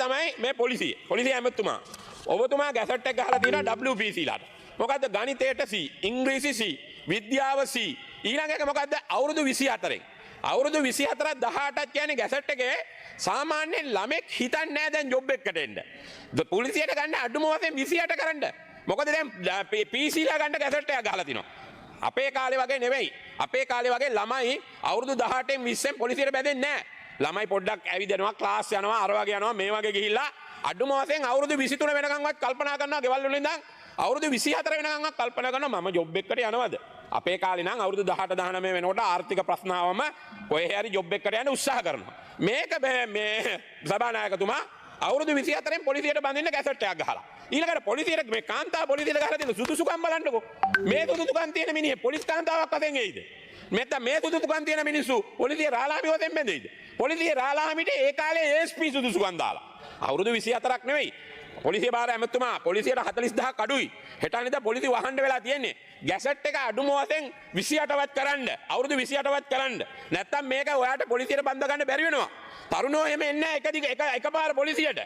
තමයි මේ පොලිසිය ඇමතුමා. ඔබතුමා ගැසට් එක ගහලා තියෙනවා WPC ලාට. මොකද්ද ගණිතයට C, ඉංග්‍රීසි C, විද්‍යාව C. ඊළඟ එක මොකද්ද අවුරුදු 24න්. අවුරුදු 24ක් 18ක් කියන්නේ ගැසට් එකේ සාමාන්‍යයෙන් ළමෙක් හිතන්නේ නැහැ දැන් ජොබ් එකකට එන්න. පොලිසියට ගන්න අඩුම වශයෙන් 28 කරන්න. මොකද දැන් PC ලා ගන්න ගැසට් එකක් ගහලා තිනවා. අපේ කාලේ වගේ නෙවෙයි. අපේ කාලේ වගේ ළමයි අවුරුදු 18න් 20න් පොලිසියට බැඳෙන්නේ නැහැ. ළමයි පොඩ්ඩක් ඇවිදිනවා ක්ලාස් යනවා අර වගේ යනවා මේ වගේ ගිහිල්ලා අඩුම වශයෙන් අවුරුදු 23 වෙනකන්වත් කල්පනා කරනවා ගෙවල් වල ඉඳන් අවුරුදු 24 වෙනකන්වත් කල්පනා කරනවා මම ජොබ් එකකට යනවද? අපේ කාලේ නම් අවුරුදු 18 19 වෙනකොට ආර්ථික ප්‍රශ්න ආවම කොහේ හරි ජොබ් එකකට යන්න උත්සාහ කරනවා. මේක මේ සභානායකතුමා අවුරුදු 24න් පොලිසියට බඳින්න ගැසට් එකක් ගහලා. ඊළඟට පොලිසියට මේ කාන්තාව පොලිසියට ගහලා තියෙන සුදුසුකම් බලන්නකෝ. මේ සුදුසුකම් තියෙන මිනිහ පොලිස් කාන්තාවක් වශයෙන් එයිද? නැත්නම් මේ සුදුසුකම් තියෙන මිනිස්සු පොලිසිය රාළහාමි වශයෙන් බැඳෙයිද? පොලිසිය රාළහාමිට ඒ කාලේ ASP සුදුසුකම් දාලා. අවුරුදු 24ක් නෙවෙයි. පොලිසිය බාර ඇමතුමා පොලිසියට 40000ක් අඩුයි. හෙටනිද පොලිසිය වහන්න වෙලා තියෙන්නේ. ගැසට් එක අඩුම වශයෙන් 28වත් කරන්න. අවුරුදු 28වත් කරන්න. නැත්නම් මේක ඔයාට පොලිසියට බඳ ගන්න බැරි වෙනවා. තරුණෝ එහෙම එන්නේ නැහැ එකපාර පොලිසියට.